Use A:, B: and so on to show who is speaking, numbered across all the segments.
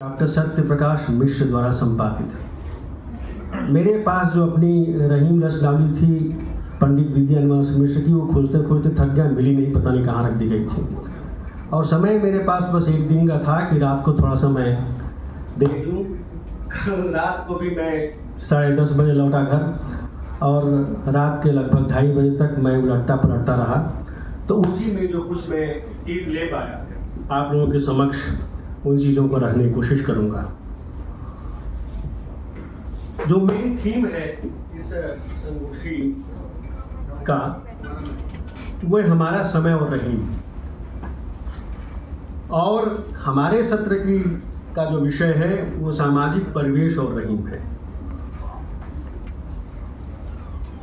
A: Doctor Satya Prakash मिश्र द्वारा संपादित। मेरे पास जो अपनी रहीम रचनावली थी पंडित विद्यानिवास मिश्र की, वो खोजते खोजते थक गया, मिली नहीं, पता नहीं कहाँ रख दी गई थी। और समय मेरे पास बस एक दिन का था कि रात को थोड़ा सा मैं देख लूँ। रात को भी मैं 10:30 बजे लौटा घर और रात के लगभग 2:30 बजे तक मैं उलटता पलटता रहा। तो उसी में जो कुछ मैं टिप ले पाया आप लोगों के समक्ष उन चीज़ों को रखने की कोशिश करूंगा। जो मेन थीम है इस संगोष्ठी का वो हमारा समय और रहीम, और हमारे सत्र की का जो विषय है वो सामाजिक परिवेश और रहीम है।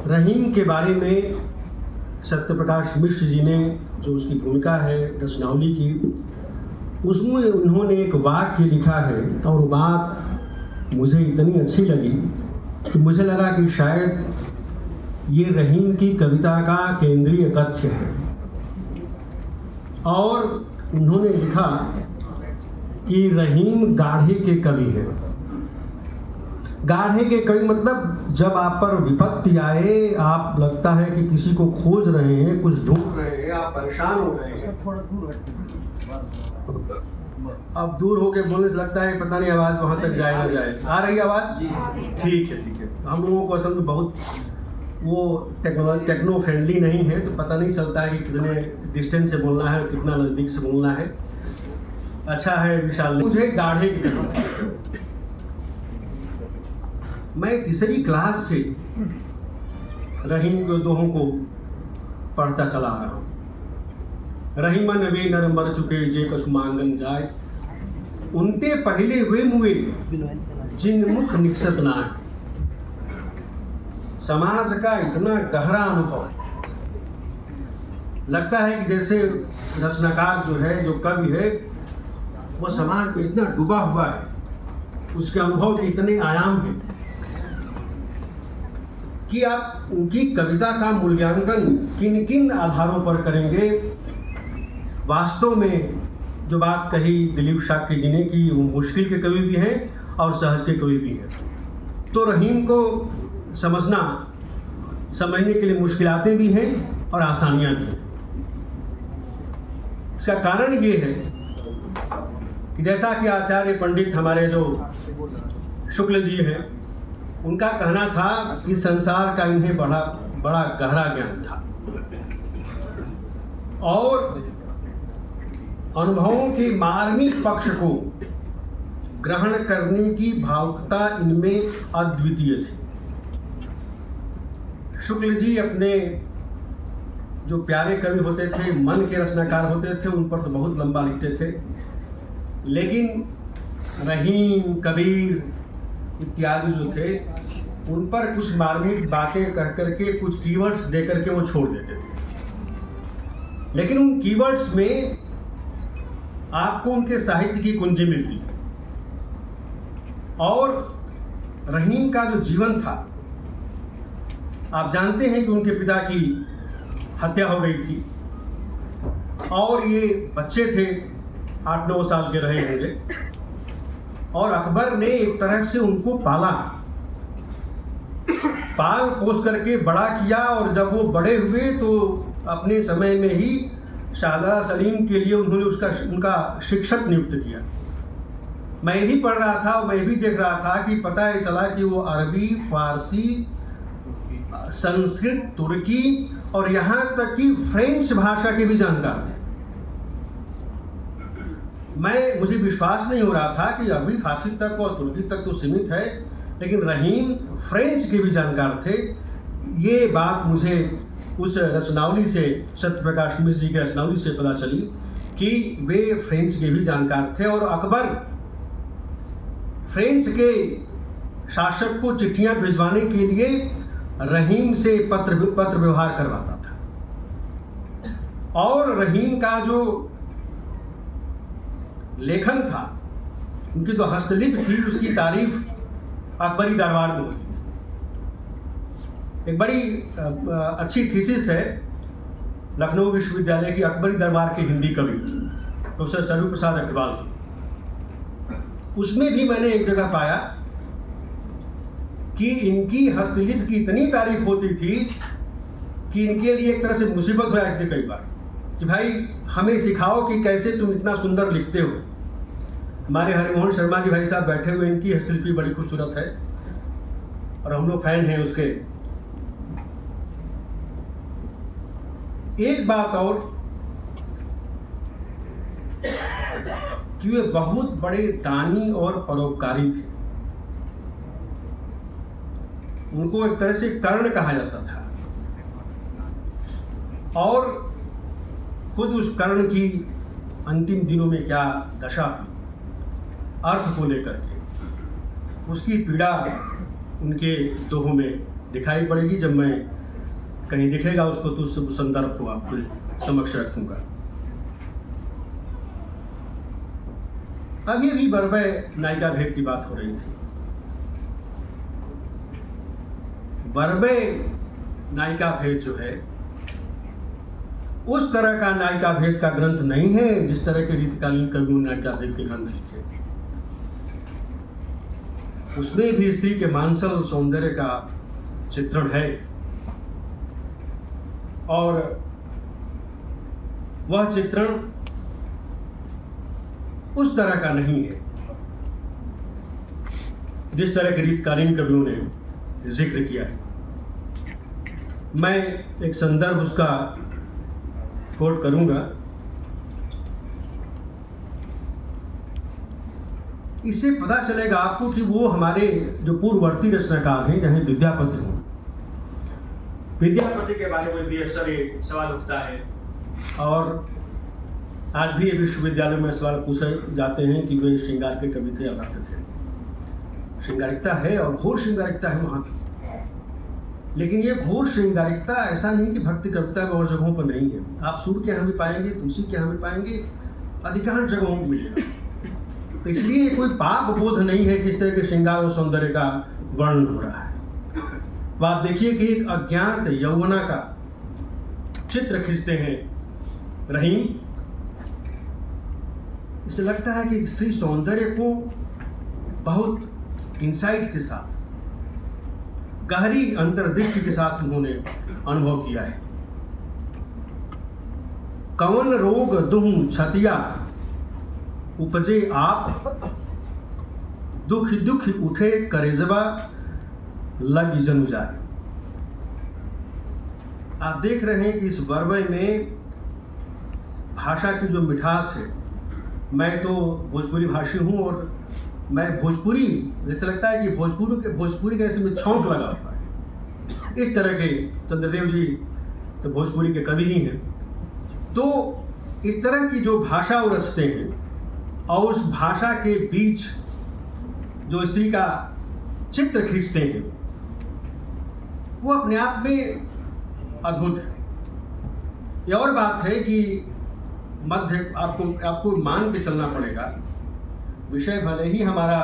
A: रहीम के बारे में सत्य प्रकाश मिश्र जी ने जो उसकी भूमिका है रचनावली की, उसमें उन्होंने एक वाक्य लिखा है और वो बात मुझे इतनी अच्छी लगी कि मुझे लगा कि शायद ये रहीम की कविता का केंद्रीय तथ्य है। और उन्होंने लिखा कि रहीम गाढ़े के कवि है। गाढ़े के कवि मतलब जब आप पर विपत्ति आए, आप लगता है कि किसी को खोज रहे हैं, कुछ ढूंढ रहे हैं, आप परेशान हो रहे हैं, अब दूर होके बोलने से लगता है पता नहीं आवाज़ वहाँ तक जाए ना जाए। आ रही आवाज़? ठीक है ठीक है। हम लोगों को असल में बहुत वो टेक्नो फ्रेंडली नहीं है, तो पता नहीं चलता है कि कितने डिस्टेंस से बोलना है, कितना नज़दीक से बोलना है। अच्छा है विशाल ने मुझे गाढ़े की मैं तीसरी क्लास से रहीम के दोहों को पढ़ता चला आ रहा हूँ। रहीमा नबी नरम बर चुके जे कसुमांगन जाए, उनते पहले हुए मुए जिन मुख निकसत ना है। समाज का इतना गहरा अनुभव लगता है कि जैसे रचनाकार जो है, जो कवि है, वो समाज में इतना डूबा हुआ है, उसके अनुभव के इतने आयाम हैं कि आप उनकी कविता का मूल्यांकन किन किन आधारों पर करेंगे। वास्तव में जो बात कही दिलीप शाक्य जी ने कि वो मुश्किल के कवि भी हैं और सहज के कवि भी हैं, तो रहीम को समझने के लिए मुश्किलातें भी हैं और आसानियां भी हैं। इसका कारण ये है कि जैसा कि आचार्य पंडित हमारे जो शुक्ल जी हैं, उनका कहना था कि संसार का इन्हें बड़ा गहरा ज्ञान था और अनुभवों के मार्मिक पक्ष को ग्रहण करने की भावुकता इनमें अद्वितीय थी। शुक्ल जी अपने जो प्यारे कवि होते थे, मन के रचनाकार होते थे, उन पर तो बहुत लंबा लिखते थे, लेकिन रहीम, कबीर इत्यादि जो थे, उन पर कुछ मार्मिक बातें कह करके, कुछ कीवर्ड्स दे करके वो छोड़ देते थे। लेकिन उन कीवर्ड्स में आपको उनके साहित्य की कुंजी मिलती है। और रहीम का जो जीवन था, आप जानते हैं कि उनके पिता की हत्या हो गई थी और ये बच्चे थे, 8-9 साल के रहे होंगे, और अकबर ने एक तरह से उनको पाल पोस करके बड़ा किया। और जब वो बड़े हुए तो अपने समय में ही शाहजहां सलीम के लिए उन्होंने उनका शिक्षक नियुक्त किया। मैं भी पढ़ रहा था, मैं भी देख रहा था कि पता है चला कि वो अरबी, फारसी, संस्कृत, तुर्की और यहाँ तक कि फ्रेंच भाषा के भी जानकार थे। मुझे विश्वास नहीं हो रहा था कि अरबी, फारसी तक और तुर्की तक तो सीमित है, लेकिन रहीम फ्रेंच के भी जानकार थे। ये बात मुझे उस रचनावली से, सत्य प्रकाश मिश्र जी की रचनावली से पता चली कि वे फ्रेंच के भी जानकार थे। और अकबर फ्रेंच के शासक को चिट्ठियां भिजवाने के लिए रहीम से पत्र व्यवहार करवाता था। और रहीम का जो लेखन था, उनकी जो हस्तलिपि थी, उसकी तारीफ अकबरी दरबार में होती थी। एक बड़ी अच्छी थीसिस है लखनऊ विश्वविद्यालय की अकबरी दरबार के हिंदी कवि प्रोफेसर सरयू प्रसाद अग्रवाल की। उसमें भी मैंने एक जगह पाया कि इनकी हस्तलिपि की इतनी तारीफ होती थी कि इनके लिए एक तरह से मुसीबत हो जाती थी कई बार कि भाई हमें सिखाओ कि कैसे तुम इतना सुंदर लिखते हो। हमारे हरिमोहन शर्मा जी भाई साहब बैठे हुए, इनकी हस्तलिपि बड़ी खूबसूरत है और हम लोग फैन हैं उसके। एक बात और कि वे बहुत बड़े दानी और परोपकारी थे। उनको एक तरह से कर्ण कहा जाता था और खुद उस कर्ण की अंतिम दिनों में क्या दशा हुई अर्थ को लेकर के, उसकी पीड़ा उनके दोहों में दिखाई पड़ेगी। जब मैं कहीं दिखेगा उसको तो उस संदर्भ को आपके समक्ष रखूंगा। अब ये भी बरबय नायिका भेद की बात हो रही थी। बरबय नायिका भेद जो है उस तरह का नायिका भेद का ग्रंथ नहीं है जिस तरह के रीतिकालीन कवियों ने नायिका भेद के ग्रंथ लिखे। उसमें भी स्त्री के मानसल सौंदर्य का चित्रण है और वह चित्रण उस तरह का नहीं है जिस तरह के रीतिकालीन कवियों ने जिक्र किया है। मैं एक संदर्भ उसका कोट करूंगा। इससे पता चलेगा आपको कि वो हमारे जो पूर्ववर्ती रचनाकार हैं, चाहे विद्यापति हों, विद्यापति के बारे में भी अक्सर ये सवाल उठता है और आज भी ये विश्वविद्यालय में सवाल पूछे जाते हैं कि वे श्रृंगार के कवि थे या भक्त थे। श्रृंगारिकता है और घोर श्रृंगारिकता है वहाँ की, लेकिन ये घोर श्रृंगारिकता ऐसा नहीं कि भक्ति कविता में और जगहों पर नहीं है। आप सूर्य के यहाँ भी पाएंगे, तुलसी के यहाँ भी पाएंगे, अधिकांश जगहों पर मिलेगा। तो इसलिए कोई पाप बोध नहीं है कि इस तरह के श्रृंगार और सौंदर्य का वर्णन हो रहा है। तो आप देखिए कि एक अज्ञात यौवना का चित्र खींचते हैं रहीम। इससे लगता है कि स्त्री सौंदर्य को बहुत इंसाइट के साथ, गहरी अंतर्दृष्टि के साथ उन्होंने अनुभव किया है। कवन रोग दुह छतिया उपजे आप, दुख दुख उठे करेजबा लग जनु जाए। आप देख रहे हैं कि इस बरबय में भाषा की जो मिठास है, मैं तो भोजपुरी भाषी हूँ और मैं भोजपुरी, जैसे लगता है कि भोजपुरी का इसमें छौंक लगा हुआ है। इस तरह के चंद्रदेव जी तो भोजपुरी के कवि ही हैं। तो इस तरह की जो भाषा वो रचते हैं और उस भाषा के बीच जो स्त्री का चित्र खींचते हैं, वो अपने आप में अद्भुत है। ये और बात है कि मध्य आपको मान के चलना पड़ेगा। विषय भले ही हमारा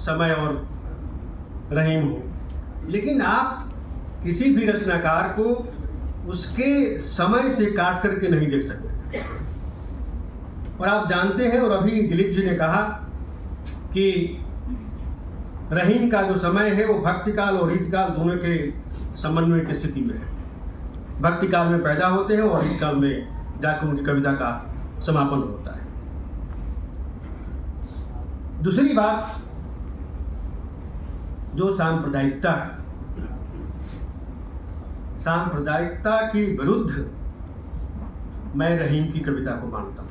A: समय और रहीम हो, लेकिन आप किसी भी रचनाकार को उसके समय से काट करके नहीं देख सकते। और आप जानते हैं, और अभी दिलीप जी ने कहा कि रहीम का जो समय है वो भक्तिकाल और रीतिकाल दोनों के समन्वय की स्थिति में है। भक्तिकाल में पैदा होते हैं और रीतिकाल में जाकर उनकी कविता का समापन होता है। दूसरी बात जो सांप्रदायिकता है, सांप्रदायिकता के विरुद्ध मैं रहीम की कविता को मानता हूं।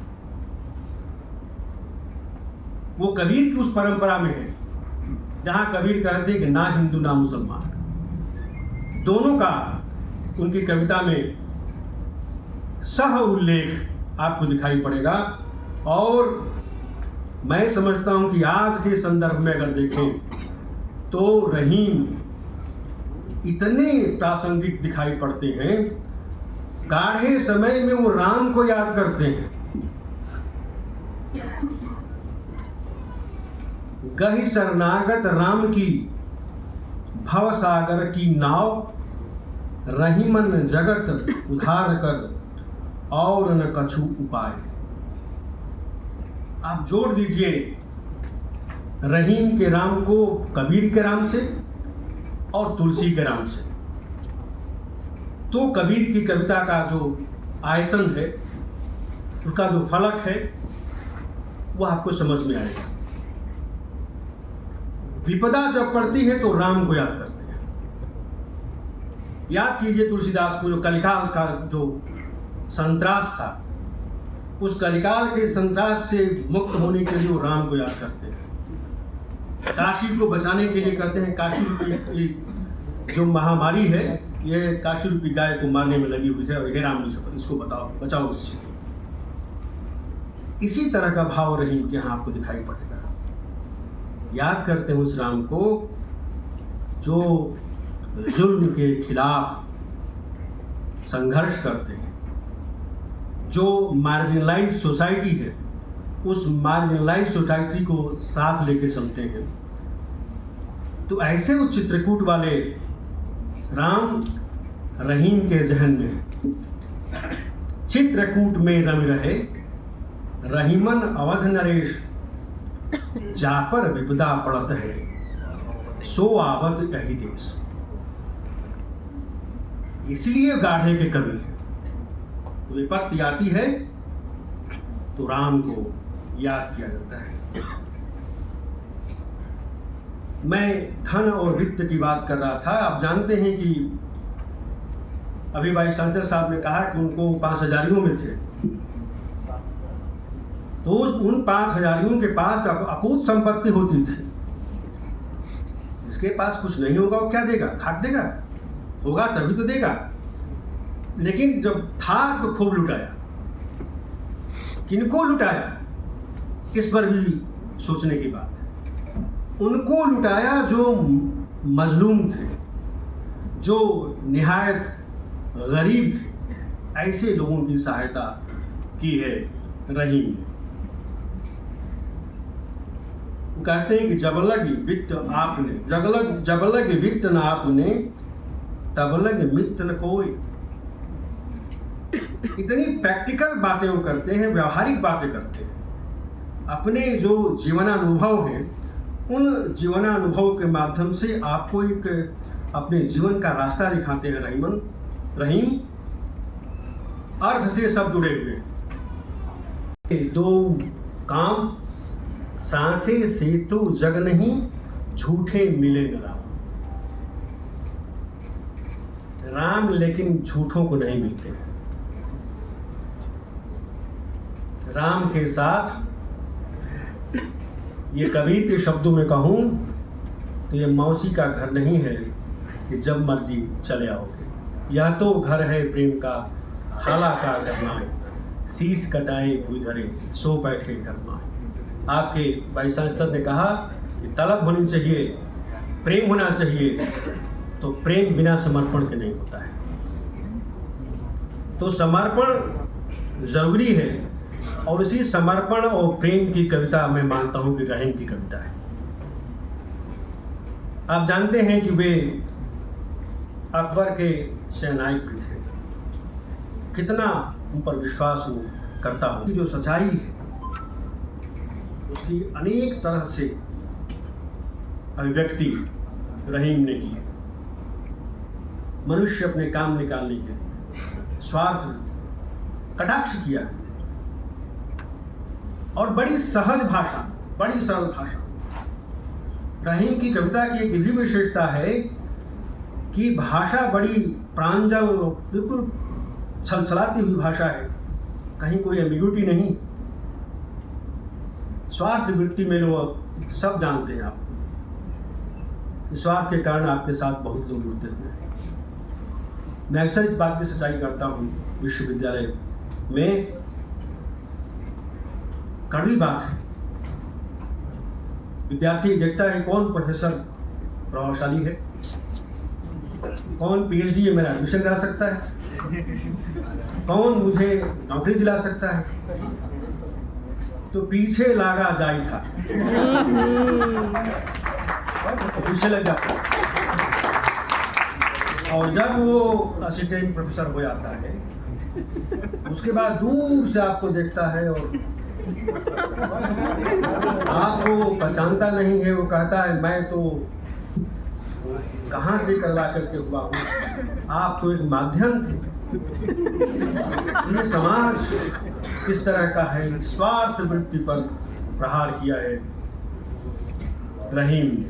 A: वो कबीर की उस परंपरा में है जहां कबीर कहते हैं कि ना हिंदू ना मुसलमान, दोनों का उनकी कविता में सह उल्लेख आपको दिखाई पड़ेगा। और मैं समझता हूं कि आज के संदर्भ में अगर देखें तो रहीम इतने प्रासंगिक दिखाई पड़ते हैं। गाढ़े समय में वो राम को याद करते हैं। गही शरणागत राम की भव सागर की नाव, रहीमन जगत उधार कर और न कछु उपाय। आप जोड़ दीजिए रहीम के राम को कबीर के राम से और तुलसी के राम से। तो कबीर की कविता का जो आयतन है, उसका जो फलक है, वह आपको समझ में आएगा। विपदा जब पड़ती है तो राम को याद करते हैं। याद कीजिए तुलसीदास को, जो कलिकाल का जो संत्रास था, उस कलिकाल के संत्रास से मुक्त होने के लिए वो राम को याद करते हैं। काशी को बचाने के लिए कहते हैं, काशी रूपी जो महामारी है, ये काशी रूपी गाय को मारने में लगी हुई है, और हे राम इसको बताओ, बचाओ इससे। इसी तरह का भाव रहीम के यहाँ आपको दिखाई पड़ेगा। याद करते हैं उस राम को जो जुल्म के खिलाफ संघर्ष करते हैं, जो मार्जिनलाइज सोसाइटी है, उस मार्जिनलाइज सोसाइटी को साथ लेके चलते हैं। तो ऐसे उस चित्रकूट वाले राम रहीम के जहन में चित्रकूट में रम रहे, रहीमन अवध नरेश जापर विपदा पड़त है, सो आवत यही देश। इसलिए गाढ़े के कवि हैं। विपत्ति आती है तो राम को याद किया जाता है। मैं धन और वित्त की बात कर रहा था। आप जानते हैं कि अभी भाई शंकर साहब ने कहा कि उनको 5 हजारियों में थे, तो उन 5 हजारियों के पास अकूत संपत्ति होती थी। इसके पास कुछ नहीं होगा वो क्या देगा? खाक देगा? होगा तभी तो देगा। लेकिन जब था तो खूब लुटाया। किनको लुटाया, इस पर भी सोचने की बात है। उनको लुटाया जो मजलूम थे, जो निहायत गरीब थे। ऐसे लोगों की सहायता की है रहीम ने। कहते हैं कि जबलग वित्त आपने, जबलग वित्त न आपने, तबलग मित्त न कोई। इतनी प्रैक्टिकल बातें वो करते हैं, व्यवहारिक बातें करते हैं। अपने जो जीवनानुभव हैं, उन जीवनानुभव के माध्यम से आपको एक अपने जीवन का रास्ता दिखाते हैं रहीम। अर्थ से सब जुड़े हुए हैं। दो काम सांचे से तो जग नहीं, झूठे मिले न राम लेकिन झूठों को नहीं मिलते हैं। राम के साथ, ये कबीर के शब्दों में कहूं तो ये मौसी का घर नहीं है कि जब मर्जी चले आओगे। यह तो घर है प्रेम का, खाला का घरनाए, शीश कटाए हुई धरे, सो बैठे घरनाए। आपके भाई सांसद ने कहा कि तलब होनी चाहिए, प्रेम होना चाहिए, तो प्रेम बिना समर्पण के नहीं होता है। तो समर्पण जरूरी है, और इसी समर्पण और प्रेम की कविता मैं मानता हूं कि रहीम की कविता है। आप जानते हैं कि वे अकबर के सेनायक भी थे। कितना उन पर विश्वास करता हूं। जो सच्चाई है उसकी अनेक तरह से अभिव्यक्ति रहीम ने की। मनुष्य अपने काम निकालने के लिए स्वार्थ कटाक्ष किया, और बड़ी सहज भाषा, बड़ी सरल भाषा। रहीम की कविता की एक भी विशेषता है कि भाषा बड़ी प्रांजल, बिल्कुल छलछलाती हुई भाषा है। कहीं कोई एम्बिग्यूटी नहीं। स्वार्थ वृत्ति में लोग सब जानते हैं। आप स्वार्थ के कारण आपके साथ बहुत लोग जुड़ते हुए हैं। मैं अक्सर इस बात की सच्चाई करता हूँ। विश्वविद्यालय में कड़वी बात है, विद्यार्थी देखता है कौन प्रोफेसर प्रभावशाली है, कौन पीएचडी में मेरा एडमिशन करा सकता है, कौन मुझे नौकरी दिला सकता है, तो पीछे लागा जाई था, पीछे लग जाता है। और जब वो असिस्टेंट प्रोफेसर हो जाता है, उसके बाद दूर से आपको देखता है और आपको पहचानता नहीं है। वो कहता है मैं तो कहाँ से करवा करके हुआ हूँ, आप तो एक माध्यम थे। ये समाज किस तरह का है, स्वार्थ वृत्ति पर प्रहार किया है रहीम ने।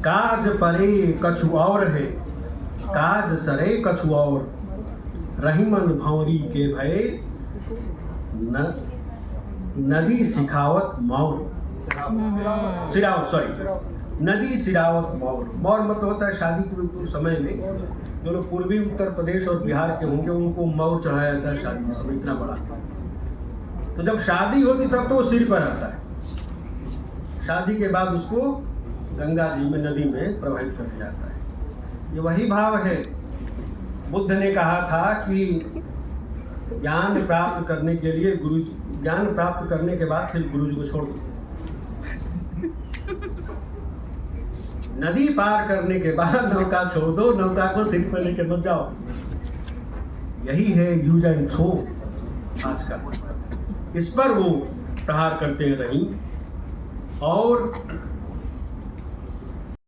A: काज परे कछु और है, काज सरे कछु और, रहीमन भंवरी के भय नदी सिखावत मौर, सिरावत, सॉरी, नदी सिरावत मौर। मौर मतलब होता है शादी के समय में जो लोग पूर्वी उत्तर प्रदेश और बिहार के होंगे उनको मौर चढ़ाया जाता है शादी के समय, इतना बड़ा। तो जब शादी होती तब तो वो सिर पर आता है, शादी के बाद उसको गंगा जी में, नदी में प्रवाहित कर दिया जाता है। ये वही भाव है। बुद्ध ने कहा था कि ज्ञान प्राप्त करने के लिए ज्ञान प्राप्त करने के बाद फिर गुरु जी को छोड़ दो। नदी पार करने के बाद नौका छोड़ दो, नौका को सिर पर लेकर मत जाओ। यही है यूज एंड थ्रो आज का। इस पर वो प्रहार करते हैं रहीम। और